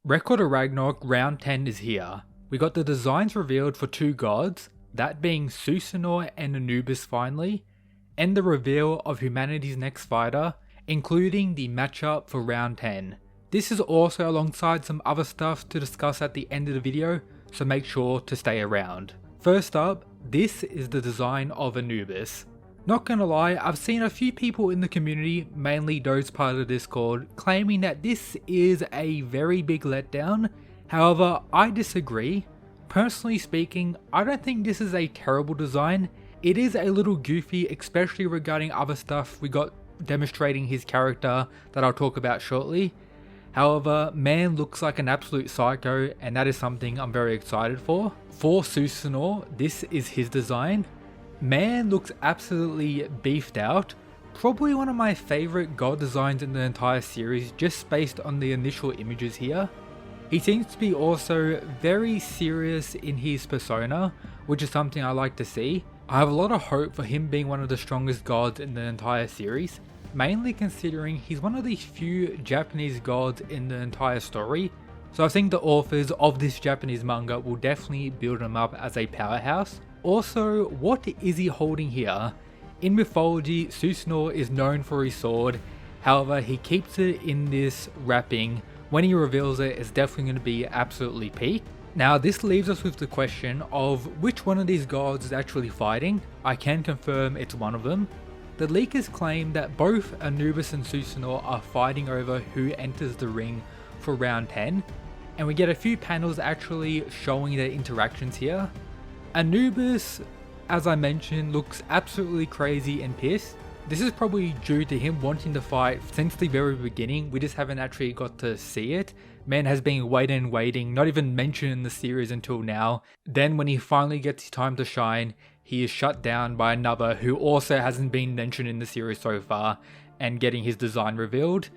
Record of Ragnarok Round 10 is here. We got the designs revealed for two gods, that being Susanoo and Anubis finally, and the reveal of humanity's next fighter, including the matchup for Round 10. This is also alongside some other stuff to discuss at the end of the video, so make sure to stay around. First up, this is the design of Anubis. Not gonna lie, I've seen a few people in the community, mainly those part of the Discord, claiming that this is a very big letdown. However, I disagree. Personally speaking, I don't think this is a terrible design. It is a little goofy, especially regarding other stuff we got demonstrating his character that I'll talk about shortly. However, man looks like an absolute psycho, and that is something I'm very excited for. For Susanoo, this is his design. Man looks absolutely beefed out. Probably one of my favorite god designs in the entire series, just based on the initial images here. He seems to be also very serious in his persona, which is something I like to see. I have a lot of hope for him being one of the strongest gods in the entire series, mainly considering he's one of the few Japanese gods in the entire story. So I think the authors of this Japanese manga will definitely build him up as a powerhouse. Also, what is he holding here? In mythology, Susanoo is known for his sword, however he keeps it in this wrapping. When he reveals it, it's definitely going to be absolutely peak. Now this leaves us with the question of which one of these gods is actually fighting. I can confirm it's one of them. The leakers claim that both Anubis and Susanoo are fighting over who enters the ring for round 10, and we get a few panels actually showing their interactions here. Anubis, as I mentioned, looks absolutely crazy and pissed. This is probably due to him wanting to fight since the very beginning. We just haven't actually got to see it. Man has been waiting, not even mentioned in the series until now. Then when he finally gets his time to shine, he is shut down by another who also hasn't been mentioned in the series so far, and getting his design revealed.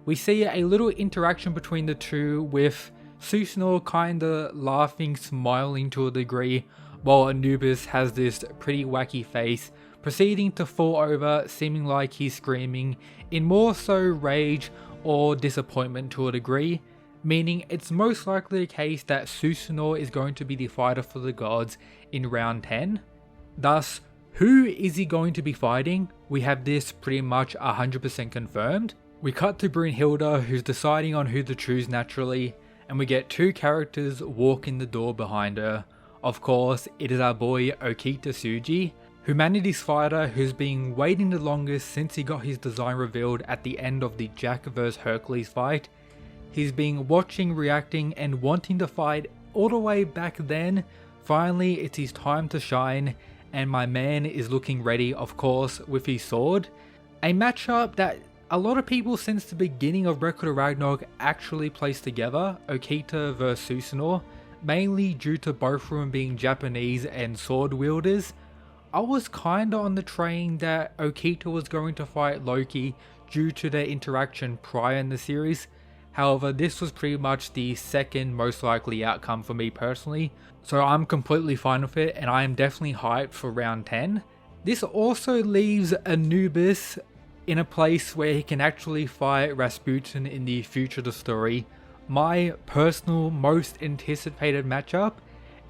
We see a little interaction between the two, with Susanoo kinda laughing, smiling to a degree, while Anubis has this pretty wacky face, proceeding to fall over, seeming like he's screaming in more so rage or disappointment to a degree, meaning it's most likely the case that Susanoo is going to be the fighter for the gods in round 10. Thus, who is he going to be fighting? We have this pretty much 100% confirmed. We cut to Brunhilde, who's deciding on who to choose naturally, and we get two characters walk in the door behind her. Of course, it is our boy Okita Souji, humanity's fighter who's been waiting the longest since he got his design revealed at the end of the Jack vs Hercules fight. He's been watching, reacting, and wanting to fight all the way back then. Finally, it's his time to shine, and my man is looking ready, of course, with his sword. A matchup that a lot of people since the beginning of Record of Ragnarok actually placed together, Okita vs Susanoo, mainly due to both of them being Japanese and sword wielders. I was kinda on the train that Okita was going to fight Loki due to their interaction prior in the series. However, this was pretty much the second most likely outcome for me personally, so I'm completely fine with it, and I am definitely hyped for round 10. This also leaves Anubis in a place where he can actually fight Rasputin in the future of the story. My personal most anticipated matchup,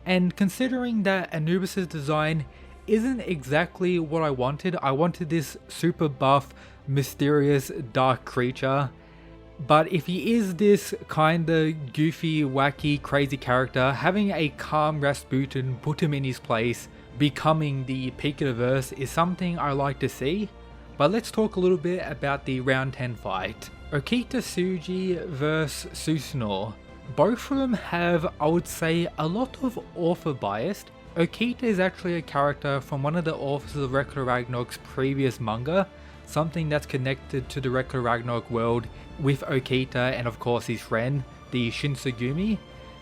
and considering that Anubis' design isn't exactly what I wanted this super buff, mysterious, dark creature. But if he is this kinda goofy, wacky, crazy character, having a calm Rasputin put him in his place, becoming the peak of the verse, is something I like to see. But let's talk a little bit about the round 10 fight. Okita Souji vs Susanoo. Both of them have, I would say, a lot of author bias. Okita is actually a character from one of the authors of Record of Ragnarok's previous manga, something that's connected to the Record of Ragnarok world with Okita and of course his friend, the Shinsengumi,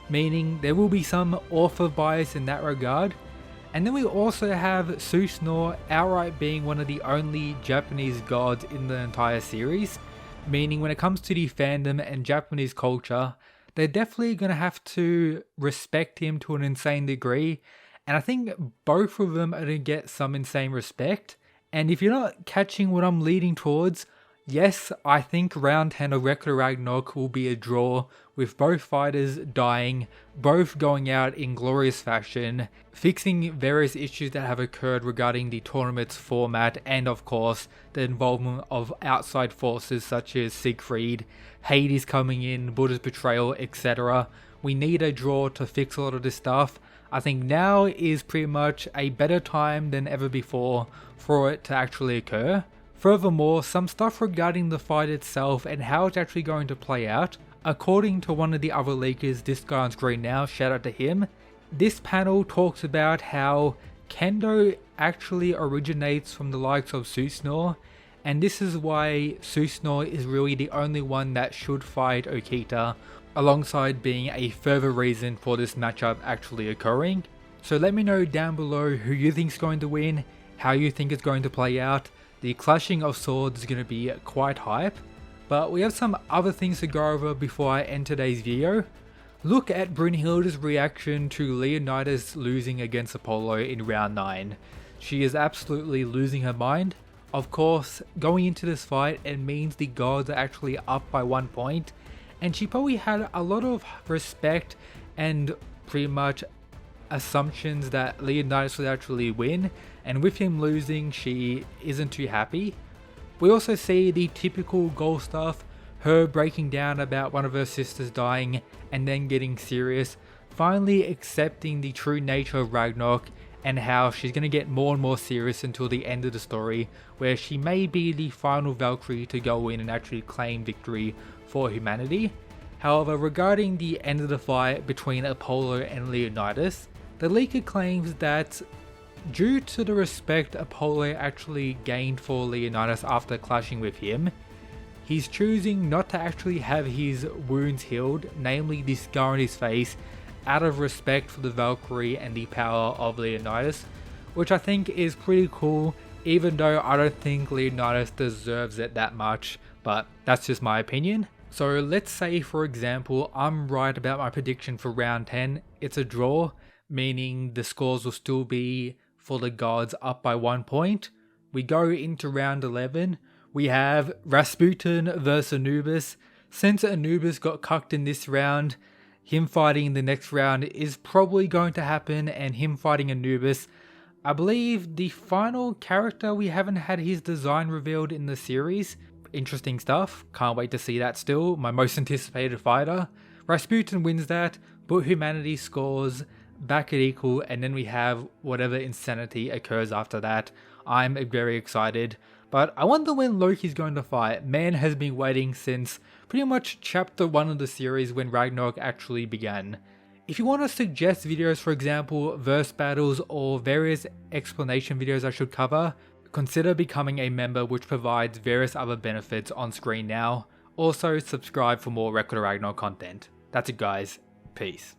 meaning there will be some author bias in that regard. And then we also have Susanoo outright being one of the only Japanese gods in the entire series, meaning when it comes to the fandom and Japanese culture, they're definitely going to have to respect him to an insane degree, and I think both of them are going to get some insane respect. And if you're not catching what I'm leading towards, Yes, I think round 10 of Ragnarok will be a draw, with both fighters dying, both going out in glorious fashion, fixing various issues that have occurred regarding the tournament's format, and of course, the involvement of outside forces such as Siegfried, Hades coming in, Buddha's betrayal, etc. We need a draw to fix a lot of this stuff. I think now is pretty much a better time than ever before for it to actually occur. Furthermore, some stuff regarding the fight itself and how it's actually going to play out. According to one of the other leakers, this guy on screen now, shout out to him, this panel talks about how Kendo actually originates from the likes of Susanoo, and this is why Susanoo is really the only one that should fight Okita, alongside being a further reason for this matchup actually occurring. So let me know down below who you think is going to win, how you think it's going to play out. The clashing of swords is going to be quite hype, but we have some other things to go over before I end today's video. Look at Brynhilde's reaction to Leonidas losing against Apollo in round 9. She is absolutely losing her mind. Of course, going into this fight, it means the gods are actually up by 1 point, and she probably had a lot of respect and pretty much assumptions that Leonidas would actually win, and with him losing, she isn't too happy. We also see the typical goal stuff, her breaking down about one of her sisters dying and then getting serious, finally accepting the true nature of Ragnarok and how she's going to get more and more serious until the end of the story, where she may be the final Valkyrie to go in and actually claim victory for humanity. However, regarding the end of the fight between Apollo and Leonidas, the leaker claims that due to the respect Apollo actually gained for Leonidas after clashing with him, he's choosing not to actually have his wounds healed, namely the scar on his face, out of respect for the Valkyrie and the power of Leonidas, which I think is pretty cool, even though I don't think Leonidas deserves it that much, but that's just my opinion. So let's say, for example, I'm right about my prediction for round 10, it's a draw, meaning the scores will still be for the gods up by 1 point. We go into round 11, we have Rasputin versus Anubis. Since Anubis got cucked in this round, him fighting in the next round is probably going to happen, and him fighting Anubis, I believe the final character we haven't had his design revealed in the series. Interesting stuff, can't wait to see that still, my most anticipated fighter. Rasputin wins that, but humanity scores back at equal, and then we have whatever insanity occurs after that. I'm very excited, but I wonder when Loki's going to fight. Man has been waiting since pretty much chapter 1 of the series when Ragnarok actually began. If you want to suggest videos, for example, verse battles or various explanation videos I should cover, consider becoming a member, which provides various other benefits on screen now. Also, subscribe for more Ragnarok content. That's it guys, peace.